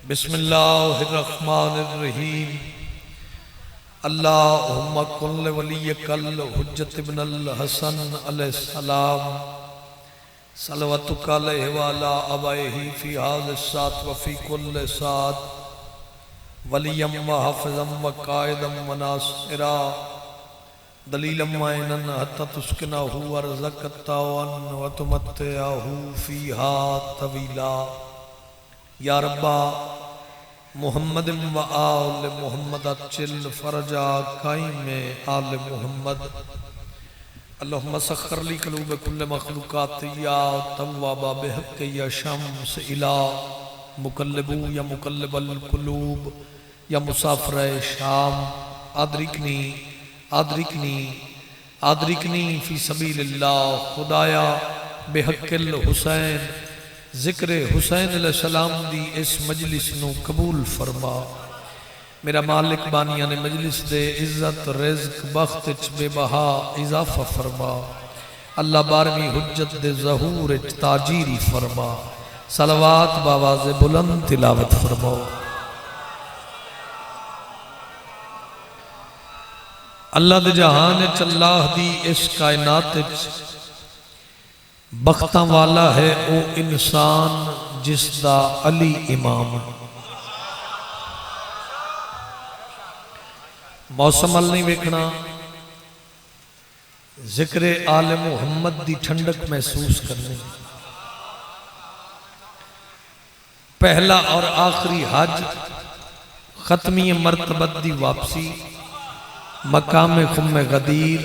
बिस्मिल्लाहिर्रहमानिर्रहीम। अल्लाहुम्मा कुल्ल वलियकल हुज्जत इब्नुल हसन अलैहिस्सलाम सलवतुका अलैहि व अला अबैहि फी हाज़िस सात व फी कुल्ल सात वलियम व हाफ़िज़म व कायदम व नासिरा दलीलम व इनन हत्ता तुस्किनहु व रज़क़तहु व तुमत्तिअहु फ़ीहा तवीला। या रब्बा मुहम्मद व आल मुहम्मद अच्चिल फरजा काइम आल मुहम्मद। अल्लाहुम्मा सख्खर ली क़ुलूब कुल्ल मख़लूक़ात या तव्वाबा बिहक़्क़ि या शम्स इला मुक़ल्लिबु या मुक़ल्लिबल क़ुलूब या मुसाफ़िर शाम आदरिकनी आदरिकनी आदरिकनी फ़ी सबीलिल्लाह। खुदाया बिहक़्क़िल हुसैन ज़िक्र हुसैन अलैहिस्सलाम दी इस मजलिस नू कबूल फरमा। मेरा मालिक बानिया ने मजलिस दे इज्जत रिज़्क बख्त च बेबहा इजाफा फरमा। अल्लाह 12वीं हुज्जत दे ज़हूर च ताजीरी फरमा। सलवात बावाज़ बुलंद तिलावत फरमाओ। अल्लाह दे जहान च अल्लाह दी इस कायनात च बख्तां वाला है ओ इंसान जिसदा अली इमाम। मौसम अल नहीं वेखना, जिक्र आले मुहम्मद दी ठंडक महसूस करनी। पहला और आखिरी हज, खत्मी मरतबत दी वापसी, मकामे खुम्मे गदीर,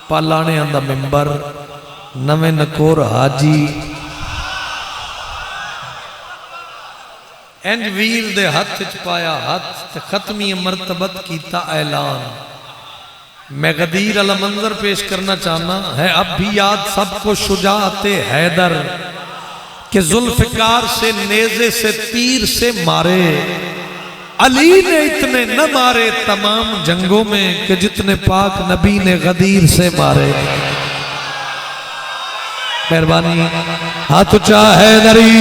पालाने दा मिंबर, नवे नकोर हाजी, इंज वीर दे हथ च पाया हथ ते खत्मी मरतबत कीता ऐलान। मैं गदीर अला मंजर पेश करना चाहना है अब भी याद सबको शुजाअते हैदर के जुल्फिकार से नेज़े से तीर से मारे। अली ने इतने न मारे तमाम जंगों में कि जितने पाक नबी ने गदीर से मारे। मेहरबानी हाथ ऊंचा हैदरी।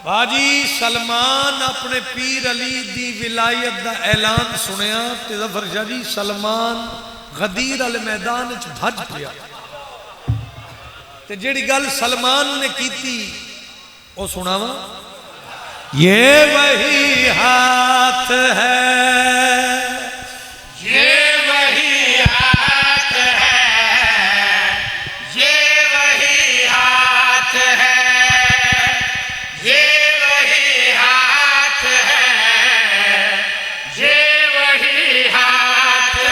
बाजी सलमान अपने पीर अली दी विलायत दा ऐलान सुनिया ते ज़फर शाह जी सलमान गदीर वाले मैदान च भज पिया ते जेड़ी गल सलमान ने कीती ओ सुनावा। ये वही हाथ है, ये वही हाथ है, ये वही हाथ है, ये वही हाथ है, ये वही हाथ है,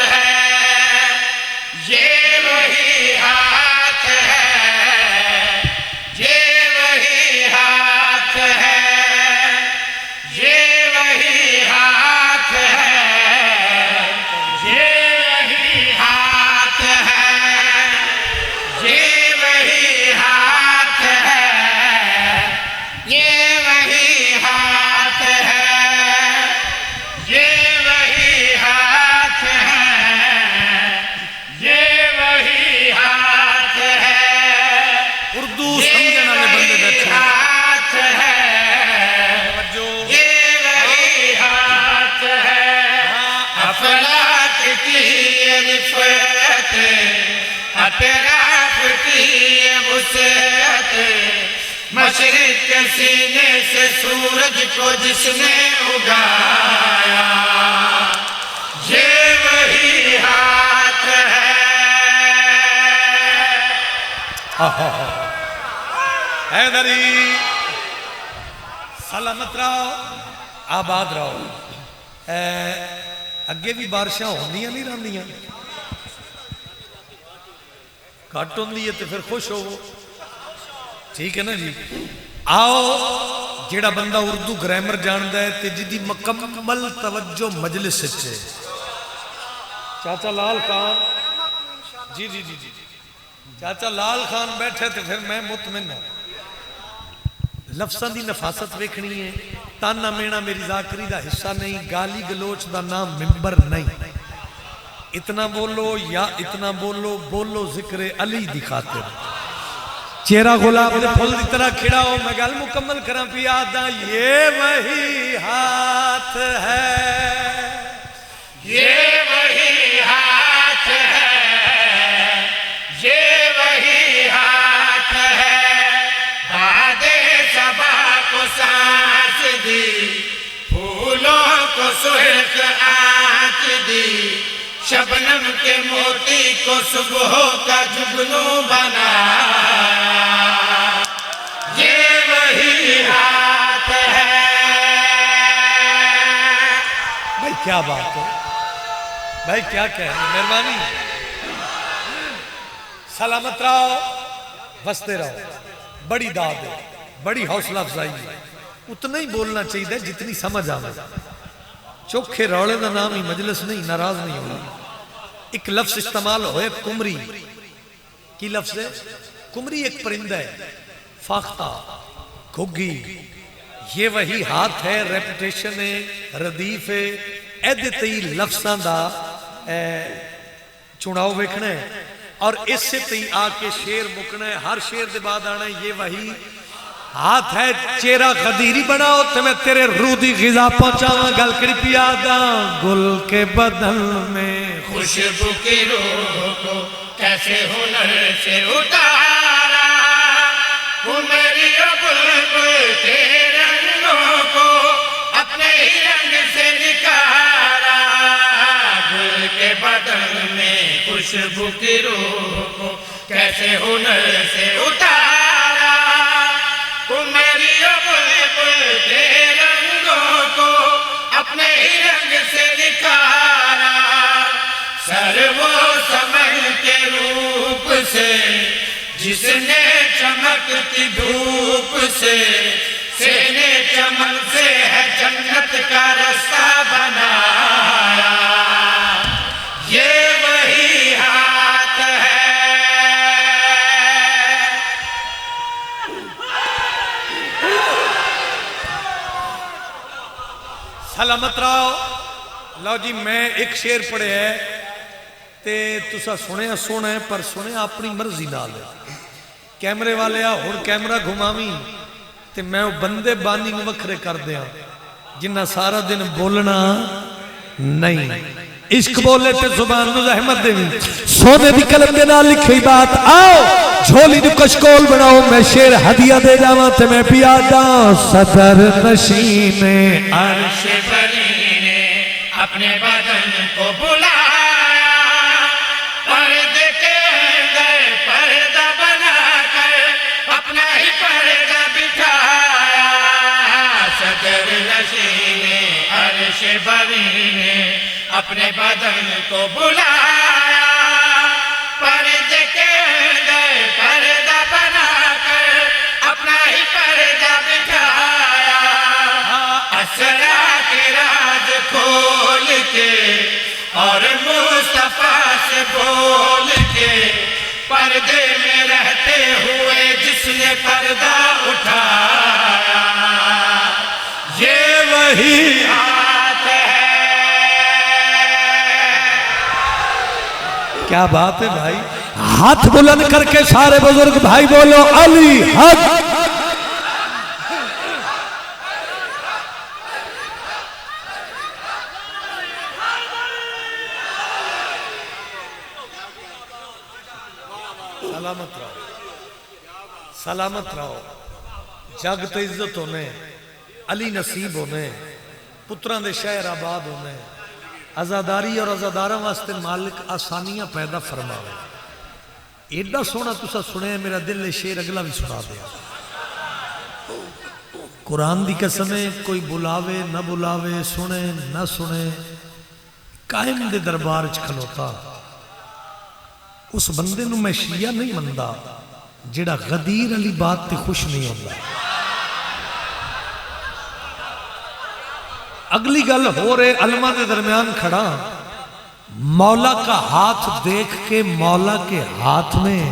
ये वही हाथ है, ये वही हाथ है, ये वही हाथ है, ये वही हाथ है, ये वही हाथ है, ये वही हाथ है, ये वही हाथ है, ये वही हाथ है। उर्दू समझने वाले बंदे बैठे हाथ है, ये वही हाथ है। अफलाक की ये रिफ़त, अतराफ की ये वुसअत, मशरिक़ के सीने से सूरज को जिसने उगाया, ये वही हाथ है। हैदरी। सलामत रहो, आबाद रहो। अगे भी बारिशां होंदियां नहीं रहिंदियां, घट होंदी है तो फिर खुश होवो, ठीक है ना जी। आओ जेड़ा बंदा उर्दू ग्रामर जानता है ते जिदी मुकम्मल तवज्जो मजलिस च है। चाचा लाल खान जी जी जी जी चाचा लाल खान बैठे तो फिर मैं मुतमिन हूं। लफ्ज़ां दी नफासत वेखनी है। ताना मेना मेरी जाकरी का हिस्सा नहीं, गाली गलोच का नाम मिंबर नहीं। इतना बोलो या इतना बोलो, बोलो जिक्र अली दी खातिर। चेहरा गुलाब के फुल की तरह खिड़ा हो। मैं गल मुकम्मल करा पिया दा, ये वही हाथ है, ये वही हाथ है, ये वही हाथ है। बादे सबा को सांस दी, फूलों को सुर्ख आंच दी, शबनम के मोती को सुबह का जुगनू बनाया। ये वही हाथ है। भाई क्या बात है भाई, क्या कह रहे, मेहरबानी। सलामत रहो, बसते रहो। बड़ी दाद है, बड़ी हौसला अफजाई है। उतना ही बोलना चाहिए जितनी समझ आवे। चोखे रौले का नाम ही मजलिस नहीं, नाराज नहीं होना। एक लफ्ज इस्तेमाल होए कुमरी, की लफ्ज है कुमरी, एक परिंदा है, फाख्ता, घुग्गी। ये वही हाथ है, रेपुटेशन है, रदीफ है। एदे तई लफ्जां दा चुनाव वेखना है और इससे तई आके शेर मुकना है। हर शेर के बाद आना है ये वही हाथ है। चेहरा खदीरी बनाओ तो मैं तेरे रूह दी ग़िज़ा पहुंचावा। गल करी पिया दा, गुल के बदन में खुशबू की रूह को कैसे हुनर से उतारा, वो मेरी बुलबुल के रंगों को अपने ही रंग से निकारा। गुल के बदन में खुशबू की रूह को कैसे हुनर से उतारा, वो मेरी बुलबुल के रंगों को अपने ही रंग से निकारा। सर्वो समन के रूप से जिसने चमकती धूप से सेने चमन से है जन्नत का रास्ता बनाया। ये वही हाथ है। सलामत रहो। लो जी, मैं एक शेर पढ़े है ते तुसा सुने सोना है, पर सुने अपनी मर्जी नाल। कैमरे वाले आ हुण कैमरा घुमावी ते मैं वो बंदे बानी नूं वखरे कर दिया जिन्ना सारा दिन बोलना नहीं। इश्क बोले ते जुबान नूं रहमत देवी। सोने दी कलम दे नाल लिखी बात, आओ झोली नूं कशकोल बनाओ। मैं शेर हदिया दे जावां ते मैं पिया दा। सदर नशीने अर्श बरी ने अपने बदन को बुलाया, पर्दे के अंदर पर्दा बनाकर अपना ही पर्दा बिठाया। सदर नशीने अर्श बरी ने अपने बदन को बुलाया, पर्दे के अंदर पर्दा बनाकर अपना ही पर्दा बिठाया। असरा के राज खोल के और मुस्तफा से बोल के पर्दे में रहते हुए जिसने पर्दा उठाया, ये वही हाथ है। क्या बात है भाई। हाथ बुलंद करके सारे बुजुर्ग भाई बोलो अली हक। सलामत रहो, सलामत रहो। जग तो इज्जत होने, अली नसीब होने, पुत्रां दे शहर आबाद होने। आजादारी और आजादारा वास्ते मालिक आसानियां पैदा फरमावे। एडा सोहना तुसा सुने, मेरा दिल है शेर अगला भी सुना दिया। कुरान दी कसम है, कोई बुलावे न बुलावे, सुने न सुने, कायम दे दरबार च खलोता उस बंदे नूं मैं शिया नहीं मनदा जेड़ा गदीर अली बात ते खुश नहीं होता। अगली गल हो रहे अलमा के दरमियान खड़ा, मौला का हाथ देख के मौला के हाथ में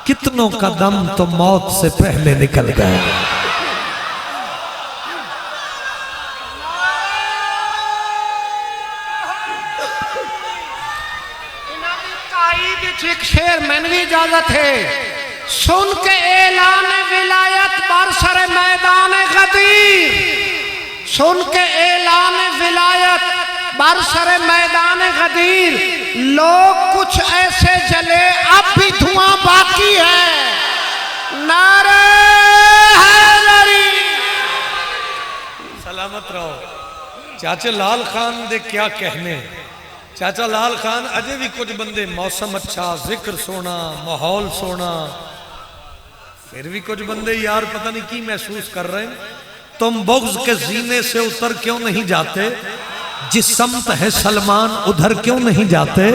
कितनों का दम तो मौत से पहले निकल गए। एक शेर मैंने भी इजाजत है। सुन के ऐलान विलायत बरसर मैदान गदीर, सुन के ऐलान विलायत बरसर मैदान गदीर, लोग कुछ ऐसे जले अब भी धुआं बाकी है। नारे हैदरी। सलामत रहो। चाचा लाल खान दे क्या कहने, चाचा लाल खान अजे भी कुछ बंदे मौसम अच्छा, जिक्र सोना, माहौल सोना, फिर भी कुछ बंदे यार पता नहीं की महसूस कर रहे हैं। तुम बुग़्ज़ के जीने से उतर क्यों नहीं जाते, जिस समत है सलमान उधर क्यों नहीं जाते।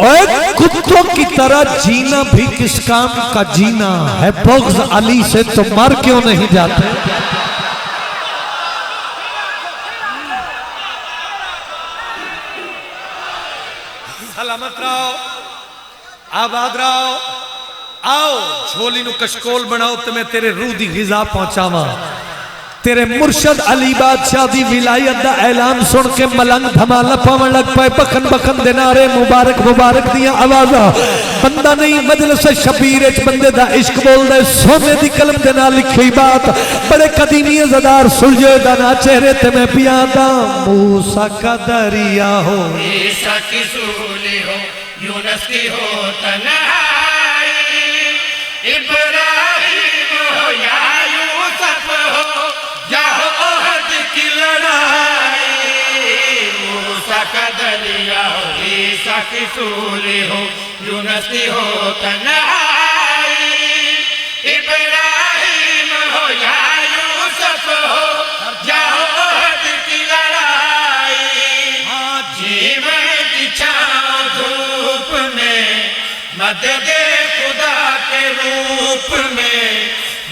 और कुत्तों की तरह जीना भी किस काम का जीना है, बुग़्ज़ अली से तो मर क्यों नहीं जाते। सलामत रहो, आबाद रहो। आओ झोली नु कशकोल बनाओ तो मैं तेरे रूह दी ग़िज़ा पहुंचावा। तेरे मुर्शद अली बादशाह दी विलायत दा ऐलान सुन के मलंग धमाला पावन लग पाए। बखन बखन दे नारे मुबारक मुबारक दियां आवाज़ां। बंदा नहीं मजलिस शबीर च बंदे दा इश्क बोलदा है। सोने दी कलम दे नाल लिखी बात, बड़े कदीमी ज़दार सुलझे दा ना चेहरे ते मैं पियादा। मूसा का दरिया हो, ईसा की सूली हो, यूनुस की हो तन्हाई, इब्राहिम हो या यूसुफ हो या हो ओहद की लड़ाई। मूसा का दरिया हो, ईसा की सूली हो, यूनुस की हो तन्हाई, इब्राहिम हो या यूसुफ हो या हो ओहद की लड़ाई। जीवन की छाँव धूप में, मदद खुदा के रूप में,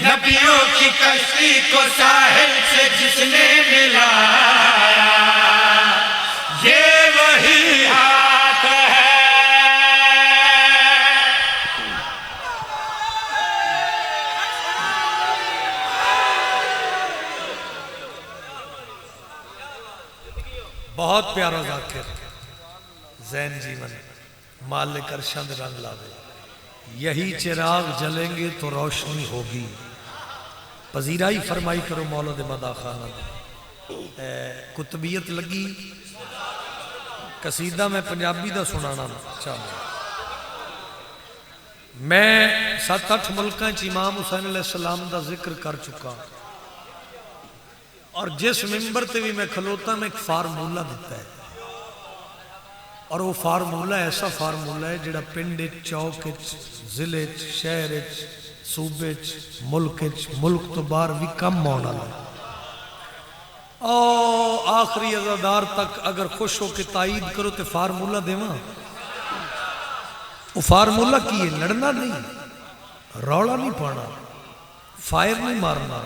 नबियों की कश्ती को साहिल से जिसने मिलाया, ये वही हाथ है। बहुत प्यारा जाकिर जैन जीवन मालिक अरशद रंग लावे। यही चिराग जलेंगे तो रोशनी होगी। पजीराई फरमाई करो मौला दे मदा खाना। कुतबियत लगी कसीदा मैं पंजाबी दा सुनाना चाहूँ। मैं 7-8 मुल्कों च इमाम हुसैन अलैहिस्सलाम दा जिक्र कर चुका और जिस मिंबर ते भी मैं खलोता मैं एक फार्मूला दिता है और वो फार्मूला ऐसा फार्मूला है जिहड़ा पिंड चौक जिले शहर सूबे मुल्क तो बाहर भी कम आने वाला है। आखिरी अज़ादार तक अगर खुश हो के ताईद करो तो फार्मूला देवा। वो फार्मूला की है, लड़ना नहीं, रौला नहीं पाना, फायर नहीं मारना।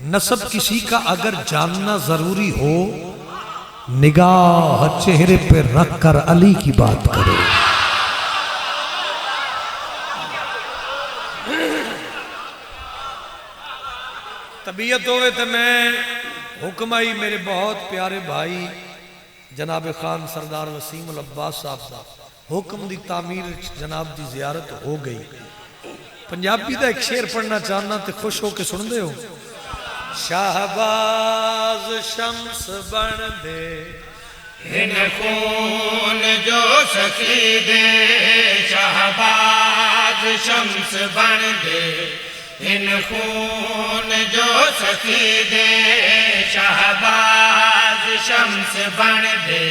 नसब किसी का अगर जानना जरूरी हो, निगाह चेहरे पे रख कर अली की बात करो। तबीयत होवे तो मैं हुक्म आई मेरे बहुत प्यारे भाई जनाब खान सरदार वसीम उल अब्बास साहब का हुक्म दी तामीर जनाब की जियारत हो गई। पंजाबी का एक शेर पढ़ना चाहना तो खुश हो के सुन दे हो। शाहबाज शम्स बन दे इन खून जो सकी दे, शाहबाज शम्स बन दे इन खून जो सकी दे, शाहबाज शम्स बन दे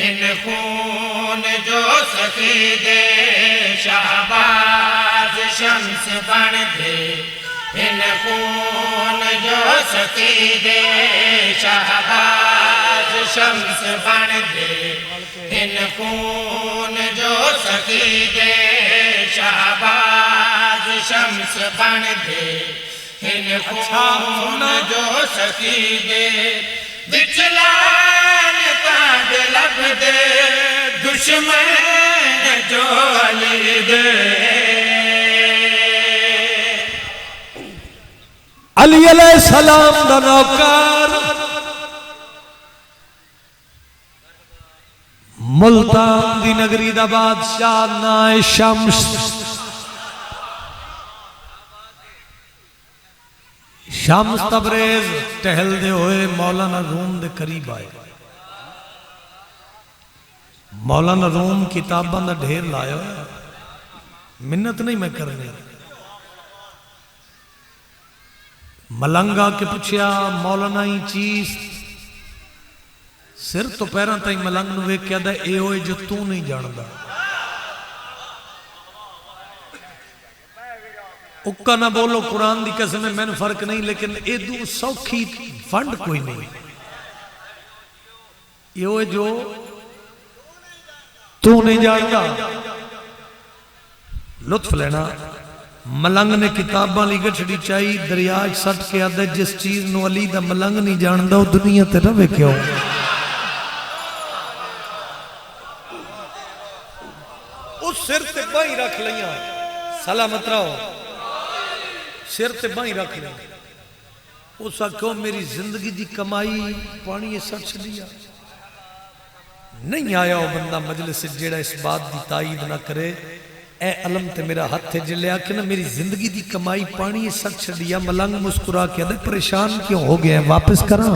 इन खून जो सकी दे, शाहबाज शम्स बन दे इन खून जो सकी दे, शाहबाज शम्स बन दे इन खून जो सकी दे, शाहबाज शम्स बन दे इन खून जो सकी दे। बिचलान कांड लब दे दुश्मन जो अली दे, अली अलैहिस्सलाम दा नौकर मुल्तान दी नगरी दा बादशाह नाए शम्स शम्स तबरेज टहलते हुए मौलाना रूम के करीब आए। मौलाना रूम किताबों का ढेर लाया, मिन्नत नहीं मैं करनी। मलंग आके पूछया मौलाना ही चीज सिर तो पैरों तक मलंग वेख्या ए होए जो तू नहीं जानता। उक्का ना बोलो कुरान की कसम है, मैंने फर्क नहीं, लेकिन एदू सौखी फंड कोई नहीं। ये होए जो तू नहीं जानता। लुत्फ लेना। मलंग ने किताबां ली गठड़ी चाई दरिया सट के आदे जिस चीज नु अली दा मलंग नहीं जानता वो दुनिया ते रवे क्यों। उस सिर ते बाही रख लिया, सलामत रहो, सिर ते बाही रख लिया। उस आखो मेरी जिंदगी की कमाई पानी सट छड़िया। नहीं आया वो बंदा मजलिस जेड़ा इस बात की ताईद ना करे ए अलम ते मेरा हाथ जिले आके ना मेरी जिंदगी की कमाई पानी सट छड़िया। मलंग मुस्कुरा के आदे परेशान क्यों हो गए, वापस करा।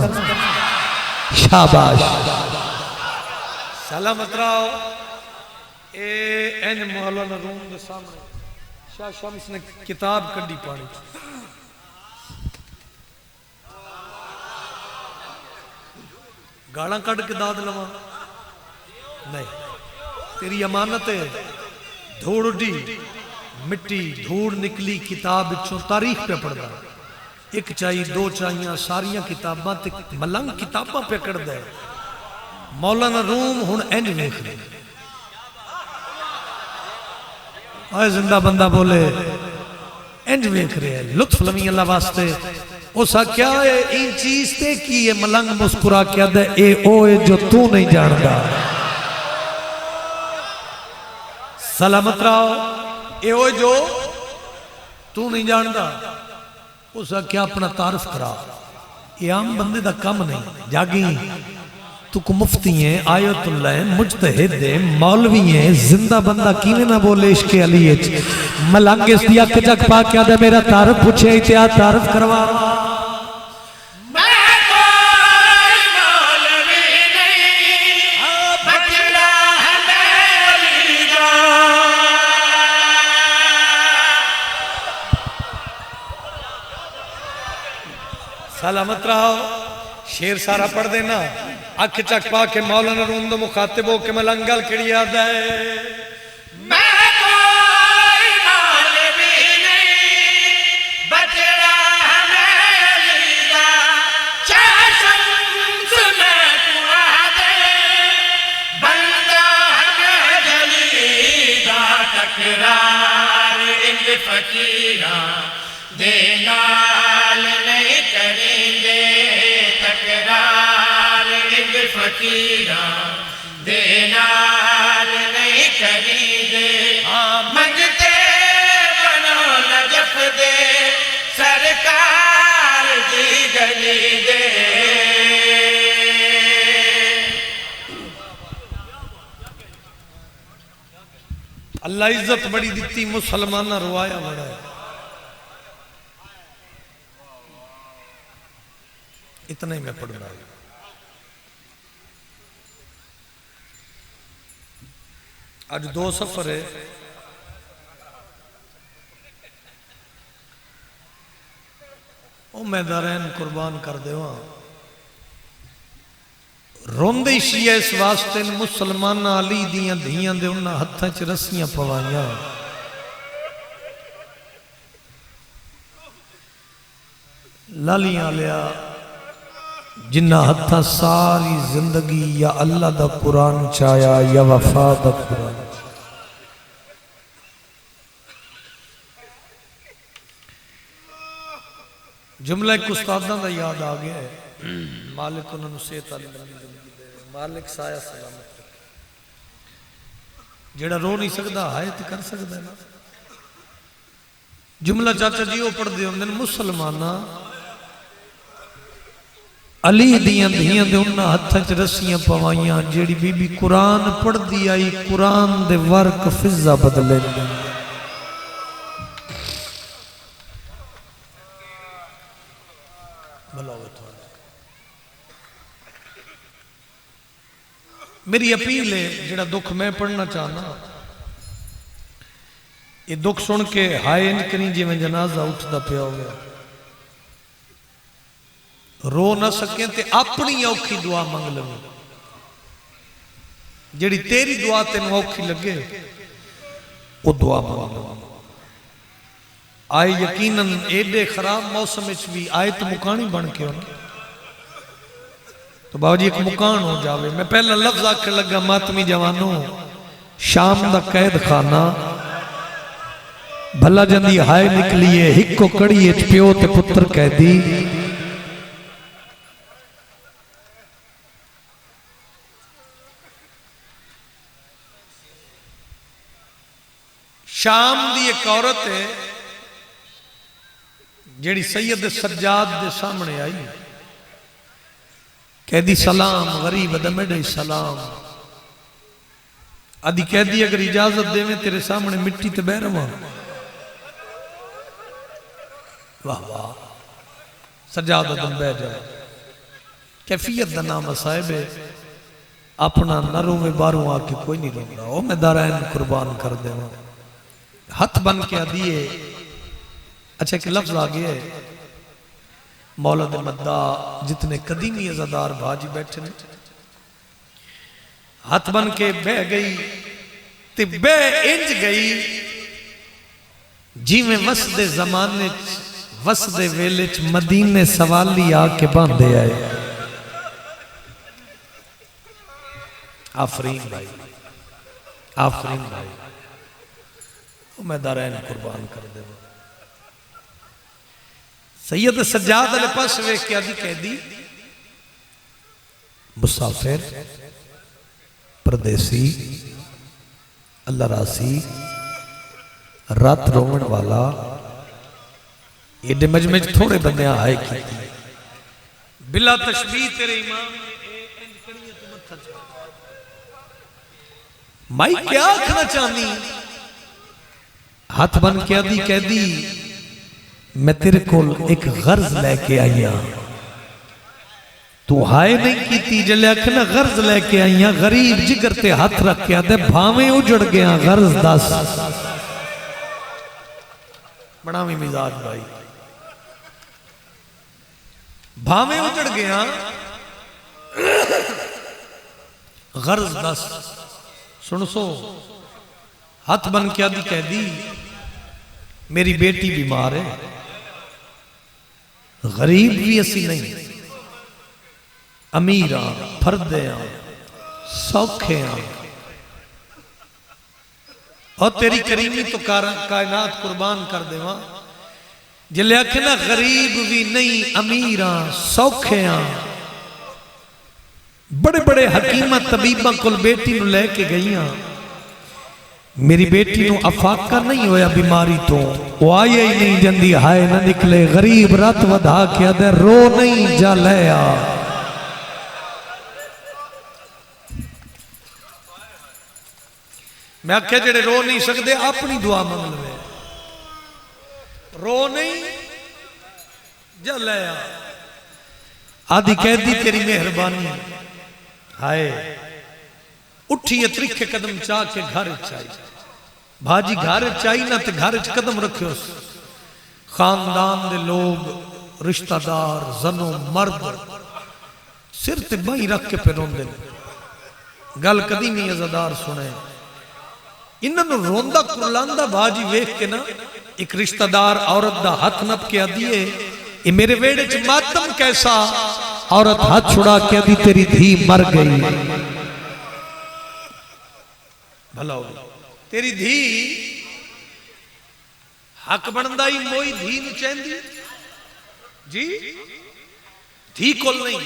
शाबाश, सलामत रहो। ए मौलाना रूम के सामने शाह शम्स ने किताब कड़ी पानी। गाला कड़ के दाद लवा नहीं, तेरी अमानत है। धूड़ उडी मिट्टी धूड़ निकली किताब चो तारीख पे पढ़दा। एक चाई दो चाइया सारिया किताबां ते मलंग किताबां पे कढ़दा है। मौलाना रूम हुण इंज वेख ले। आए जिंदा बंदा बोले इंज वेख रहे हैं, लुत्फ लवी अल्लाह वास्ते। उस क्या है इन चीज ते की है। मलंग मुस्कुरा के आदे ए ओए जो तू नहीं जानता। सलामत रहो। ए ओए जो तू नहीं जानता। उस क्या अपना तारफ करा। ये आम बंदे का कम नहीं। जागी तू को मुफ्ती है, आयतुल्लाह है, मुजतहिद है, मौलवी है, जिंदा बंदा किवें ना बोले इश्क़ अली। मलंग इस दिया कचक पा के आदे मेरा तारफ पूछे इतिहास तारफ करवा। सलामत रहो। शेर सारा पढ़ देना। अख चक पा के मौलाना रूम दो मुखातिब हो के मलंग गल किड़ी याद है। मैं कोई मौलवी नहीं, बचड़ा हमें अली दा, शाह शम्स में कुआ दे, बंदा हमें जली दा, तकरार इन फकीरां दे नाल नहीं करेंगे, तकरार इन फकीरां दे नाल नहीं करेंगे। मंगते बनो नजफ दे, सरकार दी गली दे। अल्लाह इज्जत बड़ी दिती, मुसलमान रुआया बड़ा है। इतना ही मैं पढ़ना है। आज दो सफर है। ओ मैं दारैन कुर्बान कर देवा। रोंदे शिया इस वास्ते मुसलमान अली दियां धियां दे उन्हां हत्थां च रस्सियां पवाइयां। लालियां लिया जिन्ना हत्था सारी जिंदगी या अल्लाह दा कुरान चाया या वफा दा कुरान। जुमला एक उस्तादां दा याद आ गया है। मालिक उन्होंने सेहत वाली जिंदगी दे, मालिक साया सलामत रखे। जेड़ा रो नहीं सकता हाय तो कर सकता है ना। जुमला चाचा जी वो पढ़ते होंगे मुसलमाना अली दियां धियां दे उन्हां हत्थां च रस्सियां पवाइयां। जेड़ी बीबी कुरान पढ़दी आई कुरान दे वर्क फिजा बदले। भला हो थोड़ा। मेरी अपील है, जेड़ा दुख मैं पढ़ना चाहना, ये दुख सुन के हाय इंज करी जिवें जनाजा उठता पिया हो गया। रो ना सके ते अपनी औखी दुआ मंग लवे, जेड़ी तेरी दुआ तेन औखी लगे वो दुआ मंग लवे। आए यकीनन एडे खराब मौसम भी आए तो मुकानी बन के होना, तो बाबू जी एक मुकान हो जावे। मैं पहला लफ्ज आखिर लगा, मातमी जवानों शाम दा कैद खाना भला जंदी हाय निकलीए, हिको कड़िए प्यो ते पुत्र कैदी। शाम दी एक औरत है जेड़ी सैयद सज्जाद दे सामने आई, कहदी सलाम गरीब दमेडे सलाम। आदि कहदी अगर इजाजत देवे तेरे सामने मिट्टी ते बह रवा। वाह वाह, सज्जाद अदम बह जाए। कैफियत का नाम साहिब है, अपना न रोवे बारू आके कोई नहीं रोंदा। ओ मैं दारायन कुर्बान कर देवा, हथ बन के दिए। अच्छा एक लफ्ज आ गया है, मौलद मद्दा जितने कदीमी अज़ादार भाजी बैठे ने, हाथ बन के बह गई ते बह इंज गई जिवें वसदे जमाने वसदे वेले च मदीने सवाली आके बांधे आए। आफरीन भाई, आफरीन भाई, मैं दारैन कुर्बान कर देवा। सैयद सज्जाद अल पास वेख के आदि कहदी मुसाफिर परदेसी अल्लाह रासी रात रोवण वाला, एडे मजमे थोड़े बंदे आए की बिला तशबीह तेरे इमाम माई क्या आखना चाहनी। हाथ बन के आदि कहदी मैं तेरे को एक गर्ज लेके आई हाँ, तू हाय नहीं की जले आखना गर्ज लेके आई हाँ। गरीब जिगर ते हाथ रख के आदे भावे उजड़ गया गर्ज दस। बड़ा भी मिजाज भाई, भावे उजड़ गया गर्ज दस। सुन सो, हाथ बन के आदि कह दी मेरी बेटी बीमार है, गरीब भी असी नहीं, अमीर हाँ, फर्दे हाँ, सौखे हाँ, और तेरी करीमी तो कायनात कुर्बान कर देवा। जिले आखे ना गरीब भी नहीं, अमीर हाँ, सौखे हाँ, बड़े बड़े हकीमा तबीबा को बेटी लैके गई हाँ। मेरी बेटी नु अफाका नहीं होया बीमारी तो, वो आया ही नहीं जंदी हाय ना निकले। गरीब रात वधा के अदे रो नहीं जा लिया। मैं आख्या जेड़े रो नहीं सकते अपनी दुआ मंग ले, रो नहीं जा लिया। आदि कह दी तेरी मेहरबानी। हाय उठी त्रिखे कदम चाह के घर चाहिए भाजी, घर चाहिए ना तो घर च कदम रखियो। खानदान दे लोग रिश्तेदार जनो मर्द सिर ते बाही रख के पे रोंदे। गल कदी नहीं अज़ादार सुने, इन्होंने रोंदा कुरलांदा भाजी वेख के ना एक रिश्तेदार औरत दा हाथ नप के आदिए ये मेरे वेड़े च मातम कैसा। औरत हाथ छुड़ा के आदि तेरी धी मर गई। भला हो तेरी धी हक बनदा ही मोई धी नु चैंदी जी, धी कोल नहीं।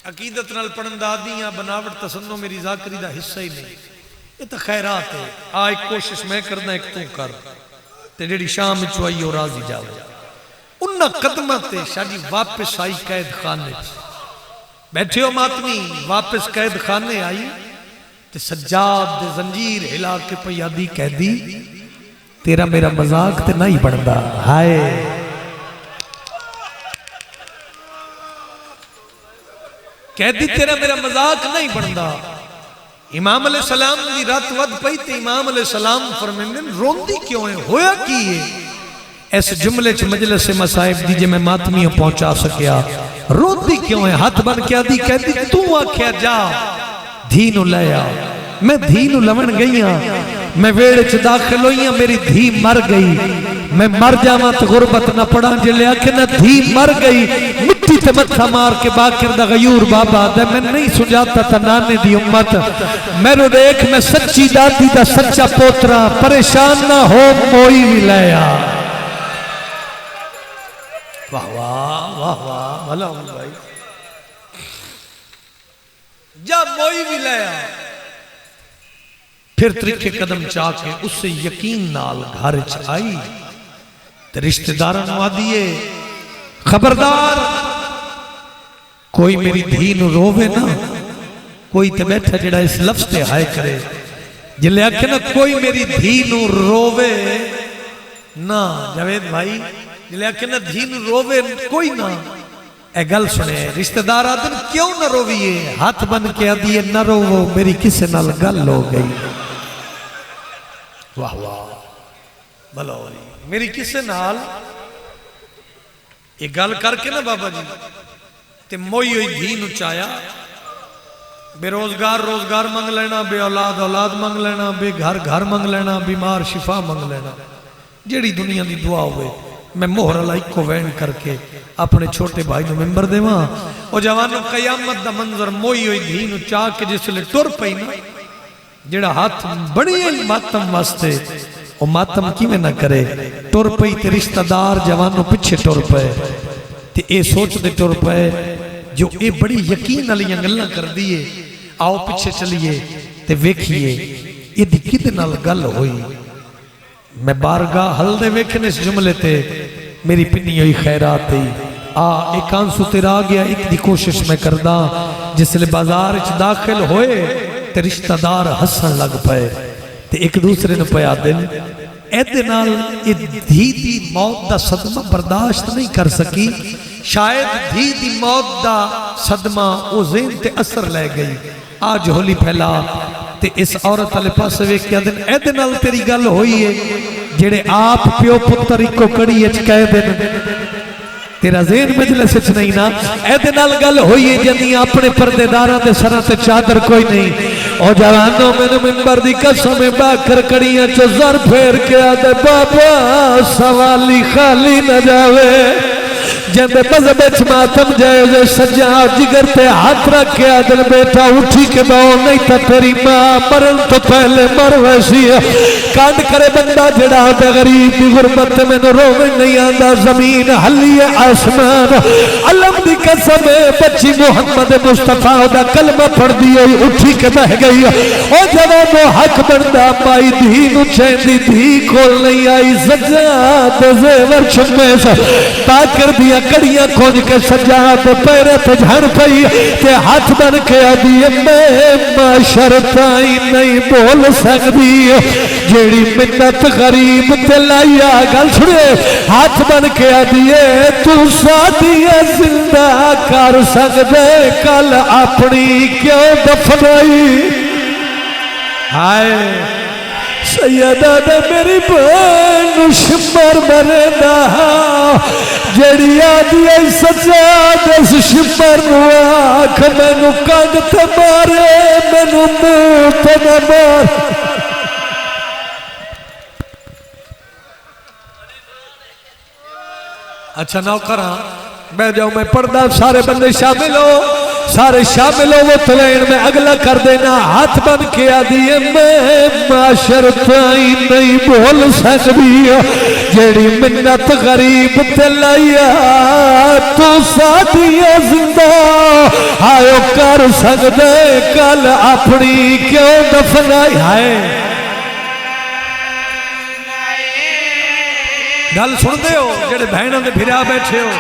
अकीदत नाल पढ़न दा आदी आ, बनावट तसन्नो मेरी जाकरी दा हिस्सा ही नहीं। ये तो खैरात है। आ एक कोशिश मैं करना, एक तू कर, ते जेड़ी शाम च आई और राजी जावे। उन्ना कदमां ते शादी वापस आई कैद खाने बैठे हो मातमी, वापस कैद खाने आई ते सज्जाद दे जंजीर हिला के पयादी कैदी तेरा मेरा मजाक ते नहीं बनता। हाय कहदी तेरा मेरा मजाक नहीं बनता। इमाम अलैहि सलाम की रात वध पई ते इमाम अलैहि सलाम फरमांदे रोंदी क्यों है, होया की है? इस जुमले च मजलिस मसाइब दी जे मैं मातमियों पहुंचा सकिया। रोंदी क्यों है? हाथ बन के आदी कहदी तू आख्या जा धी नु ले आ। मैं धी नु लवण गई हाँ, मैं वेड़े च दाखिल हुई हाँ, मेरी धी मर गई। मैं मर जावा तो गुरबत न पड़ा, जिले आखे ना धी मर गई मिट्टी ते मत्था मार के बाकिर दा गयूर बाबा दे मैं नहीं सुझाता था नाने दी उम्मत। मेरे देख मैं सच्ची दादी दा सच्चा पोतरा, परेशान ना हो मोई भी लाया। वाह वाह वाह वाह भला भाई, जा मोई भी लाया। फिर त्रिखे कदम चा के उससे यकीन नाल घर च आई ते रिश्तेदारां नूं आदिए खबरदार कोई मेरी धी नूं रोवे ना। कोई ते बैठा जेड़ा इस लफ्ज ते हाय करे, जिले आखे ना कोई मेरी धी नूं रोवे ना। जावेद भाई जिले आखे ना धी नूं रोवे कोई ना, ए गल सुने रिश्तेदार आदन क्यों ना रोविए? हाथ बन के आदिए ना रोवो मेरी किसे नाल गल हो गई। वाह वाह भलो मेरी किसे नाल ये गल करके ना बाबा जी ते मोई हुई धी नु चाया। बेरोजगार रोजगार मंग लेना, बे औलाद औलाद मंग लेना, बे घर घर मंग लेना, बीमार शिफा मंग लेना, जेड़ी दुनिया की दुआ होवे। मैं मोहर वाला इको वैन करके अपने छोटे भाई को मेंबर देवा। और जवानों कयामत दा मंजर मोई हुई धी नु चाह के जिसले टुर पई ना, जेड़ा हाथ बड़ी मातम वास्ते वो मातम किवें ना करे। टुर पई ते रिश्तेदार जवानों पिछे टुर पे ते ए सोचते टुर पे जो ये बड़ी यकीन वाली गल्लां करदी है, आओ पिछे चलिए ते वेखिए इहदी किदे नाल गल होई। मैं बारगाह हल दे वेखने इस जुमले ते मेरी पिन्नी हुई खैरात ही आ एक आंसू तेरा आ गया। एक दी कोशिश मैं करदा जिसले बाजार च दाखिल होए ते रिश्तेदार हसन लग पे ते एक दूसरे ने पया दिन एदे नाल धी दी मौत दा सदमा बर्दाश्त नहीं कर सकी। शायद धी दी मौत दा सदमा वो ज़हन ते असर ले गई। आज होली फैला ते इस औरत वाले पास वेख के दिन एदे नाल तेरी गल होई है, जेड़े आप प्यो पुत्र इको कड़ी च कह देन तेरा ज़हन मजलिस च नहीं ना। एदे नाल गल होई है जनी अपने पर्देदारां दे सरां ते चादर कोई नहीं। और जवानों मैंने मिंबर दी कसम बाकर कड़ियां च जर फेर के आदे बाबा सवाली खाली न जावे। जंदे मजहब च मातम जाए सजा जिगर पे हाथ रख के आदन बेटा उठी के बहु नहीं तो तेरी मां मरन तो पहले मर वैसी है। कांड करे बंदा जड़ा गरीब की गुरबत में रोवे नहीं आंदा। जमीन हली है आसमान अलम दी कसम बच्ची मुहम्मद मुस्तफा दा कलमा पढ़ दी उठी के बह गई। ओ जब वो हक बनदा माई धी नु चैंदी धी कोल नहीं आई। सजा ते जेवर छुमे पाकर दिया कड़ियां खोज के सजा तो पैरे ते झड़ पई ते हाथ बन के आदि मैं माशर ताई नहीं बोल सकती। जेड़ी मिन्नत गरीब ते लाइया गल सुने हाथ बन के आदि तू सादी जिंदा कर सकदे कल अपनी क्यों दफनाई। हाय सैयदा ने मेरी बहन शिमर मरेंदा जेड़ी आदि सजा दस शिमर आख मैनू कंड ते मारे मैनू मुंह ते न मार। अच्छा नौकर मैं जाऊं मैं पढ़दा सारे बंदे शामिल हो सारे शामिल हो वो तलैन में अगला कर देना। हाथ बन के आदि मैं माशर ताई नहीं बोल सकती। जेड़ी मिन्नत गरीब ते लाइया तू सादिया जिंदा आयो कर सकदे कल अपनी क्यों दफनाई। हाय गल सुनते हो जेड़े बहनों के फिरा बैठे हो।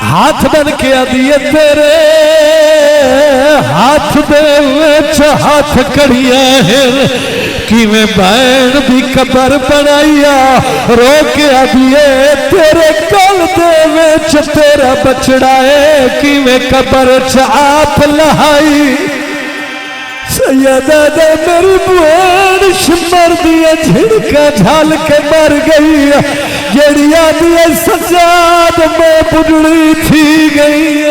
हाथ बन के आदिए तेरे हाथ दे विच हाथ कड़िया है किवें बैन भी कबर बनाइया रो के आदिए तेरे गल दे विच तेरा बछड़ा है किवें कबर च आप लहाई सैयदा दे मेरी बुआन शिमर दिया झिड़का झाल के मर गई जड़िया दिया सजाद में बुढ़ड़ी थी गई